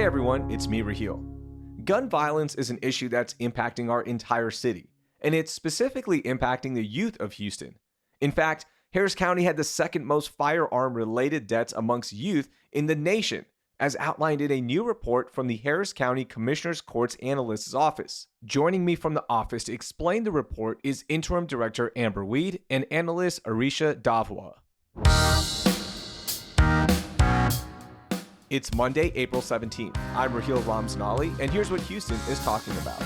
Hey everyone, it's me, Raheel. Gun violence is an issue that's impacting our entire city, and it's specifically impacting the youth of Houston. In fact, Harris County had the second most firearm-related deaths amongst youth in the nation, as outlined in a new report from the Harris County Commissioner's Court's Analyst's office. Joining me from the office to explain the report is Interim Director Amber Weed and Analyst Aresha Davwa. It's Monday, April 17th. I'm Raheel Ramzanali, and here's what Houston is talking about.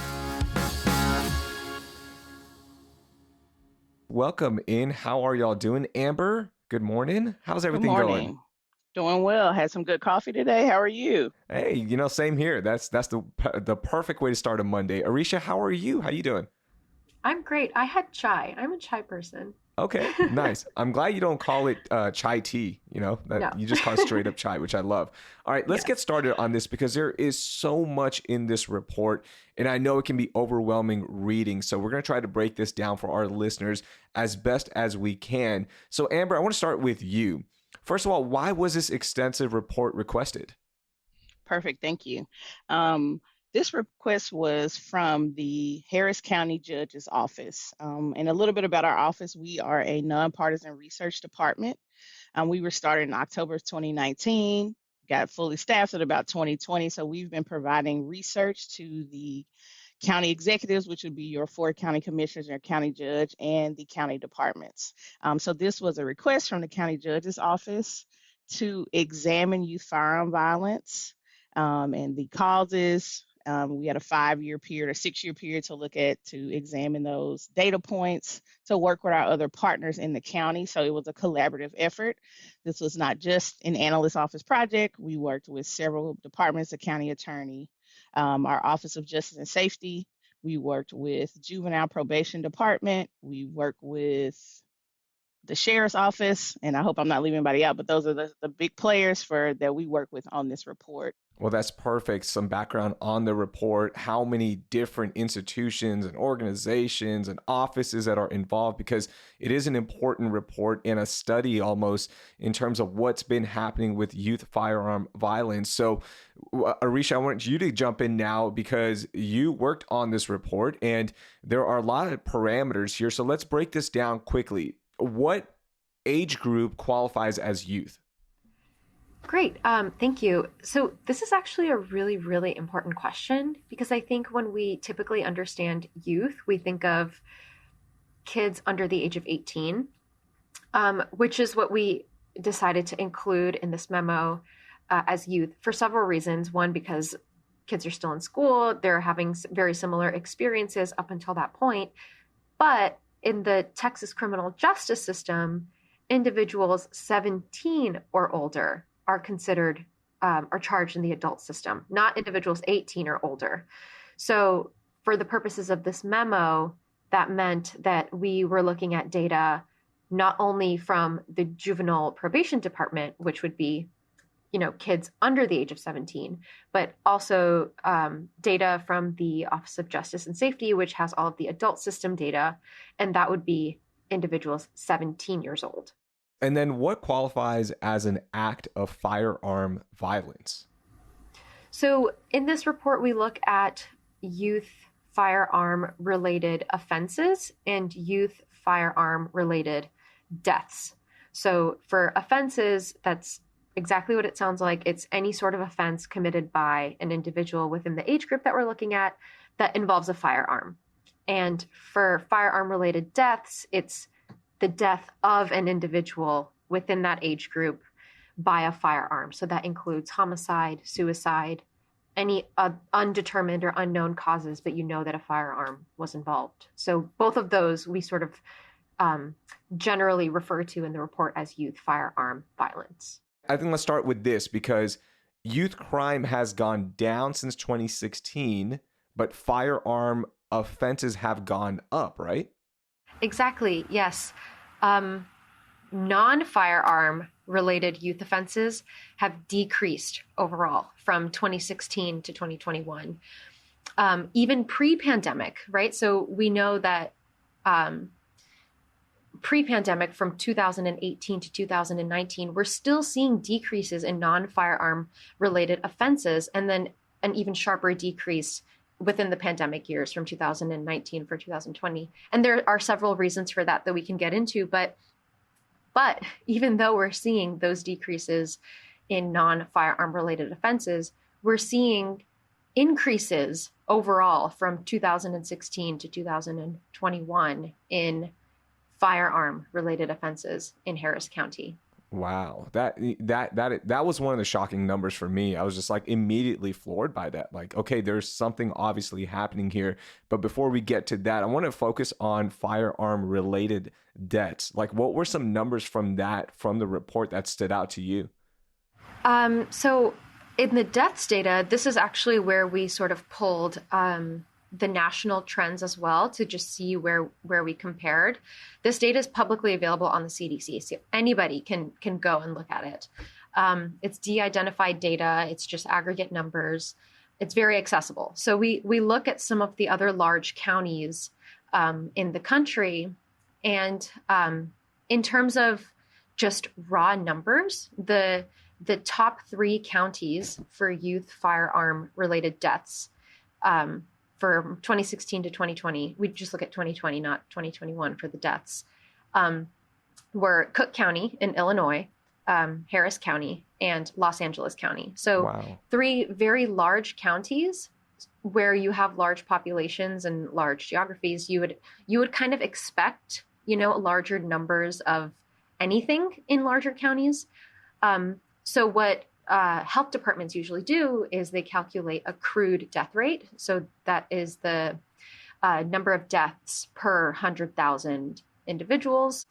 Welcome in. How are y'all doing? Amber, good morning. How's everything going? Doing well. Had some good coffee today. How are you? Hey, same here. That's the perfect way to start a Monday. Aresha, how are you? How you doing? I'm great. I had chai. I'm a chai person. Okay, nice. I'm glad you don't call it chai tea, no. You just call it straight up chai, which I love. All right, let's get started on this because there is so much in this report, and I know it can be overwhelming reading. So we're going to try to break this down for our listeners as best as we can. So Amber, I want to start with you. First of all, why was this extensive report requested? Perfect. Thank you. This request was from the Harris County Judge's Office. And a little bit about our office, we are a nonpartisan research department. We were started in October of 2019, got fully staffed at about 2020. So we've been providing research to the county executives, which would be your 4 county commissioners, your county judge, and the county departments. So this was a request from the county judge's office to examine youth firearm violence and the causes. We had a 5-year period or 6-year period to examine those data points, to work with our other partners in the county. So it was a collaborative effort. This was not just an analyst office project. We worked with several departments, the county attorney, our Office of Justice and Safety. We worked with Juvenile Probation Department. We worked with the Sheriff's Office, and I hope I'm not leaving anybody out, but those are the big players that we work with on this report. Well, that's perfect. Some background on the report, how many different institutions and organizations and offices that are involved, because it is an important report and a study almost in terms of what's been happening with youth firearm violence. So, Aresha, I want you to jump in now because you worked on this report and there are a lot of parameters here. So let's break this down quickly. What age group qualifies as youth? Great. Thank you. So this is actually a really, really important question because I think when we typically understand youth, we think of kids under the age of 18, which is what we decided to include in this memo as youth for several reasons. One, because kids are still in school. They're having very similar experiences up until that point. But in the Texas criminal justice system, individuals 17 or older are considered are charged in the adult system, not individuals 18 or older. So for the purposes of this memo, that meant that we were looking at data not only from the juvenile probation department, which would be, kids under the age of 17, but also data from the Office of Justice and Safety, which has all of the adult system data, and that would be individuals 17 years old. And then what qualifies as an act of firearm violence? So in this report, we look at youth firearm related offenses and youth firearm related deaths. So for offenses, that's exactly what it sounds like. It's any sort of offense committed by an individual within the age group that we're looking at that involves a firearm. And for firearm related deaths, it's the death of an individual within that age group by a firearm. So that includes homicide, suicide, any undetermined or unknown causes, but that a firearm was involved. So both of those we sort of generally refer to in the report as youth firearm violence. I think let's start with this because youth crime has gone down since 2016, but firearm offenses have gone up, right? Exactly, yes. Non-firearm related youth offenses have decreased overall from 2016 to 2021, even pre-pandemic, right? So we know that pre-pandemic from 2018 to 2019, we're still seeing decreases in non-firearm related offenses, and then an even sharper decrease within the pandemic years from 2019 for 2020. And there are several reasons for that we can get into, but even though we're seeing those decreases in non-firearm related offenses, we're seeing increases overall from 2016 to 2021 in firearm related offenses in Harris County. Wow. That was one of the shocking numbers for me. I was just like immediately floored by that. Like, okay, there's something obviously happening here. But before we get to that, I want to focus on firearm related deaths. Like, what were some numbers from the report that stood out to you? So in the deaths data, this is actually where we sort of pulled the national trends as well to just see where we compared. This data is publicly available on the CDC, so anybody can go and look at it. It's de-identified data. It's just aggregate numbers. It's very accessible. So we look at some of the other large counties in the country, and in terms of just raw numbers, the top 3 counties for youth firearm related deaths for 2016 to 2020, we just look at 2020, not 2021 for the deaths, were Cook County in Illinois, Harris County, and Los Angeles County. So wow. 3 very large counties where you have large populations and large geographies. You would kind of expect, larger numbers of anything in larger counties. So what health departments usually do is they calculate a crude death rate. So that is the number of deaths per 100,000 individuals.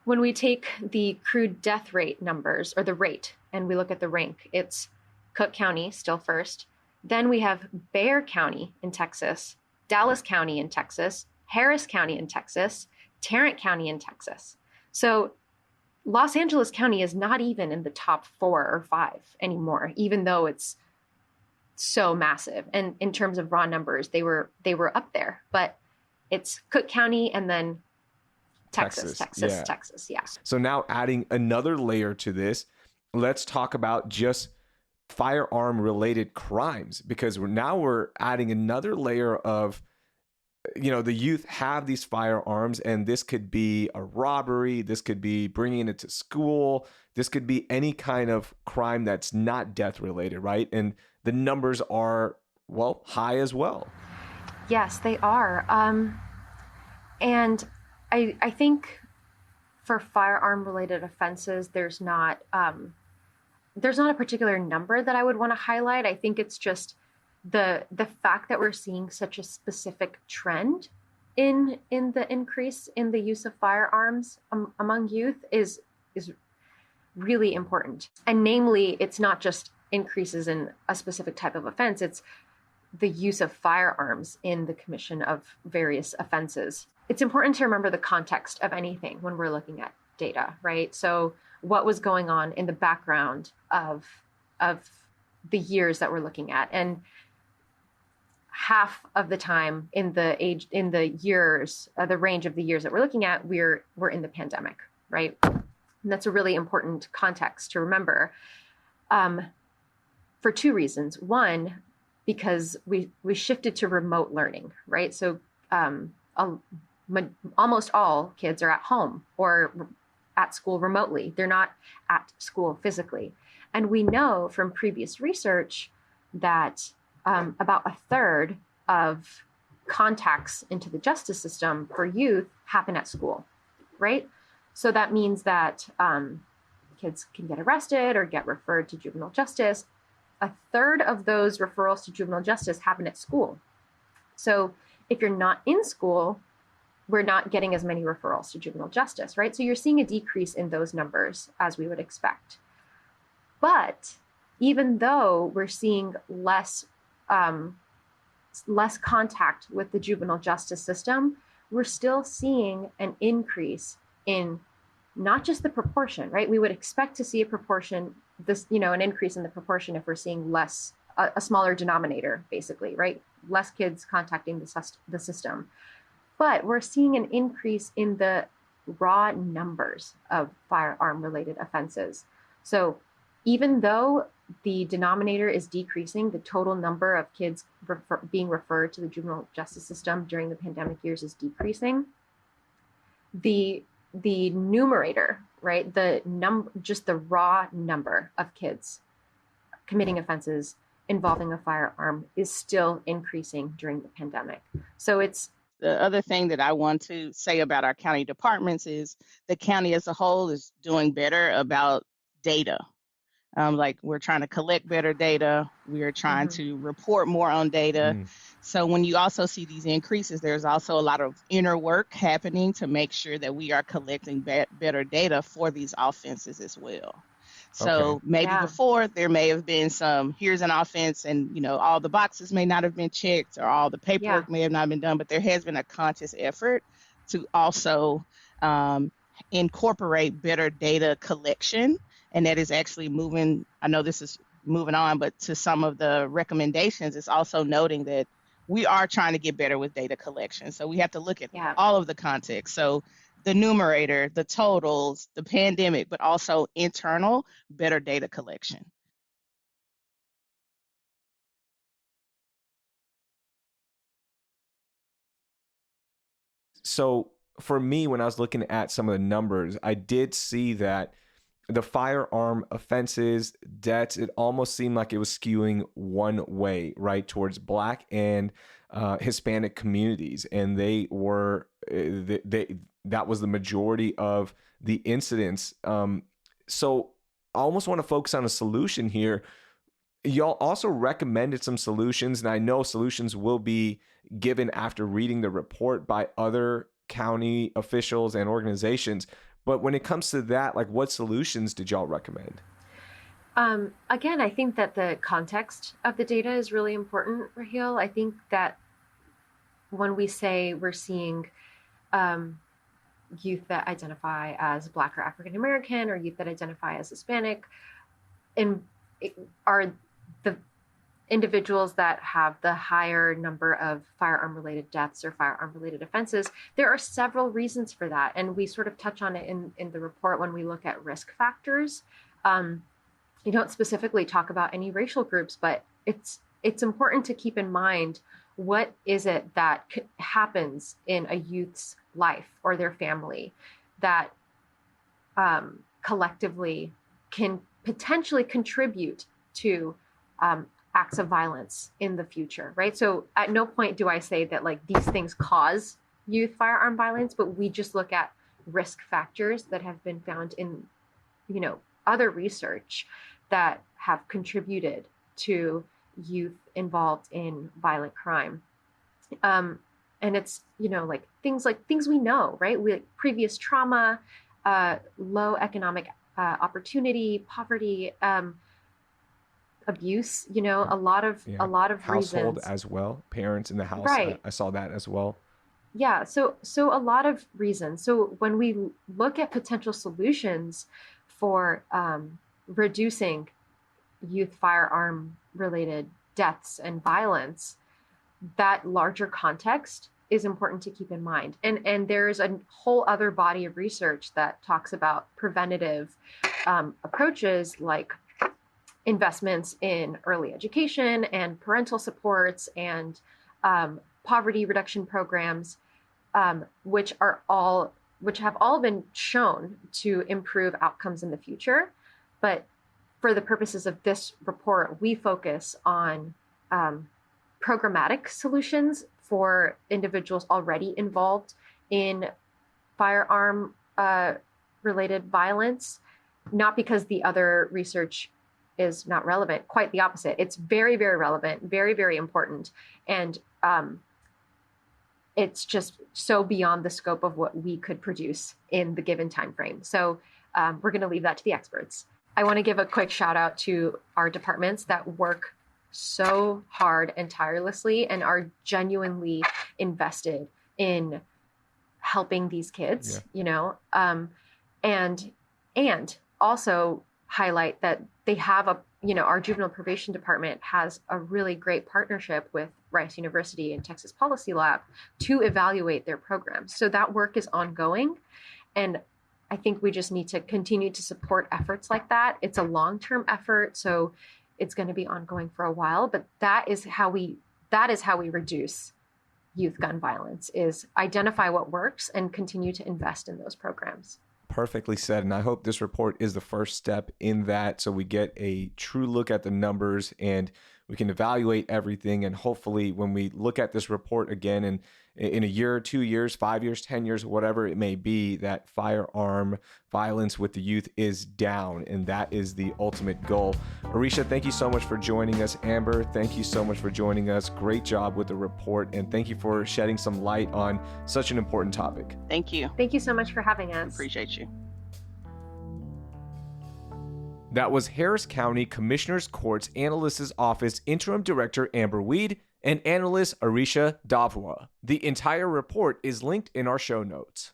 When we take the crude death rate numbers, or the rate, and we look at the rank, it's Cook County still first. Then we have Bexar County in Texas, Dallas County in Texas, Harris County in Texas, Tarrant County in Texas. So Los Angeles County is not even in the top 4 or 5 anymore, even though it's so massive. And in terms of raw numbers, they were up there, but it's Cook County and then Texas. Yeah. So now adding another layer to this, let's talk about just firearm related crimes, because we're adding another layer of, the youth have these firearms, and this could be a robbery. This could be bringing it to school. This could be any kind of crime that's not death related, right? And the numbers are, high as well. Yes, they are. And I think for firearm related offenses, there's not a particular number that I would want to highlight. I think it's just the fact that we're seeing such a specific trend in the increase in the use of firearms among youth is really important. And namely, it's not just increases in a specific type of offense, it's the use of firearms in the commission of various offenses. It's important to remember the context of anything when we're looking at data, right? So what was going on in the background of the years that we're looking at? And half of the time in the range of the years that we're looking at, we're in the pandemic, right? And that's a really important context to remember for 2 reasons. One, because we shifted to remote learning, right? So almost all kids are at home or at school remotely. They're not at school physically. And we know from previous research that about 1/3 of contacts into the justice system for youth happen at school, right? So that means that kids can get arrested or get referred to juvenile justice. 1/3 of those referrals to juvenile justice happen at school. So if you're not in school, we're not getting as many referrals to juvenile justice, right? So you're seeing a decrease in those numbers as we would expect. But even though we're seeing less contact with the juvenile justice system, we're still seeing an increase in not just the proportion, right? We would expect to see a proportion, an increase in the proportion if we're seeing a smaller denominator, basically, right? Less kids contacting the system. But we're seeing an increase in the raw numbers of firearm related offenses. So even though the denominator is decreasing, the total number of kids being referred to the juvenile justice system during the pandemic years is decreasing. The numerator, right? Just the raw number of kids committing offenses involving a firearm is still increasing during the pandemic. So it's the other thing that I want to say about our county departments is the county as a whole is doing better about data. Like we're trying to collect better data. We are trying to report more on data. So when you also see these increases, there's also a lot of inner work happening to make sure that we are collecting better data for these offenses as well. So maybe before there may have been some, here's an offense and, you know, all the boxes may not have been checked or all the paperwork may have not been done, but there has been a conscious effort to also incorporate better data collection. And that is actually moving, I know this is moving on, but to some of the recommendations, it's also noting that we are trying to get better with data collection. So we have to look at all of the context. So the numerator, the totals, the pandemic, but also internal better data collection. So for me, when I was looking at some of the numbers, I did see that the firearm offenses, deaths, it almost seemed like it was skewing one way, right, towards Black and Hispanic communities. And they were, that was the majority of the incidents. So I almost want to focus on a solution here. Y'all also recommended some solutions, and I know solutions will be given after reading the report by other county officials and organizations. But when it comes to that, like, what solutions did y'all recommend? Again, I think that the context of the data is really important, Raheel. I think that when we say we're seeing youth that identify as Black or African American or youth that identify as Hispanic, and are the individuals that have the higher number of firearm-related deaths or firearm-related offenses, there are several reasons for that. And we sort of touch on it in the report when we look at risk factors. You don't specifically talk about any racial groups, but it's important to keep in mind, what is it that happens in a youth's life or their family that collectively can potentially contribute to acts of violence in the future, right? So at no point do I say that like these things cause youth firearm violence, but we just look at risk factors that have been found in, you know, other research that have contributed to youth involved in violent crime. And it's, you know, like things we know, right? Previous trauma, low economic opportunity, poverty, abuse, you know, a lot of household reasons as well, parents in the house, right? I saw that as well. Yeah, so a lot of reasons. So when we look at potential solutions for reducing youth firearm related deaths and violence, that larger context is important to keep in mind. And there's a whole other body of research that talks about preventative approaches like investments in early education and parental supports and poverty reduction programs, which have all been shown to improve outcomes in the future. But for the purposes of this report, we focus on programmatic solutions for individuals already involved in firearm related violence, not because the other research is not relevant. Quite the opposite. It's very, very relevant, very, very important. And it's just so beyond the scope of what we could produce in the given time frame. So we're going to leave that to the experts. I want to give a quick shout out to our departments that work so hard and tirelessly and are genuinely invested in helping these kids, you know, and also highlight that they have our juvenile probation department has a really great partnership with Rice University and Texas Policy Lab to evaluate their programs. So that work is ongoing. And I think we just need to continue to support efforts like that. It's a long-term effort, so it's going to be ongoing for a while, but that is how we reduce youth gun violence, is identify what works and continue to invest in those programs. Perfectly said. And I hope this report is the first step in that, so we get a true look at the numbers and we can evaluate everything. And hopefully when we look at this report again in a year, 2 years, 5 years, 10 years, whatever it may be, that firearm violence with the youth is down. And that is the ultimate goal. Aresha, thank you so much for joining us. Amber, thank you so much for joining us. Great job with the report. And thank you for shedding some light on such an important topic. Thank you. Thank you so much for having us. Appreciate you. That was Harris County Commissioner's Court's Analyst's Office Interim Director Amber Weed and Analyst Aresha Davwa. The entire report is linked in our show notes.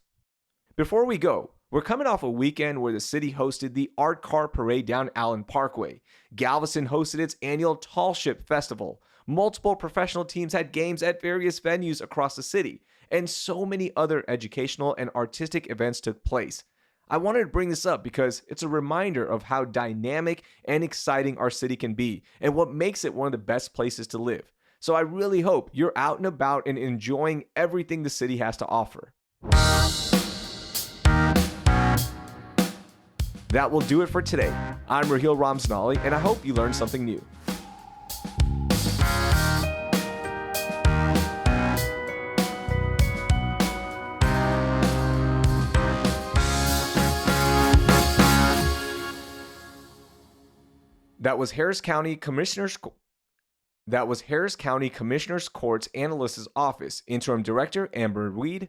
Before we go, we're coming off a weekend where the city hosted the Art Car Parade down Allen Parkway. Galveston hosted its annual Tall Ship Festival. Multiple professional teams had games at various venues across the city, and so many other educational and artistic events took place. I wanted to bring this up because it's a reminder of how dynamic and exciting our city can be and what makes it one of the best places to live. So I really hope you're out and about and enjoying everything the city has to offer. That will do it for today. I'm Raheel Ramzanali, and I hope you learned something new. That was Harris County Commissioner's Court's Analyst's Office Interim Director Amber Weed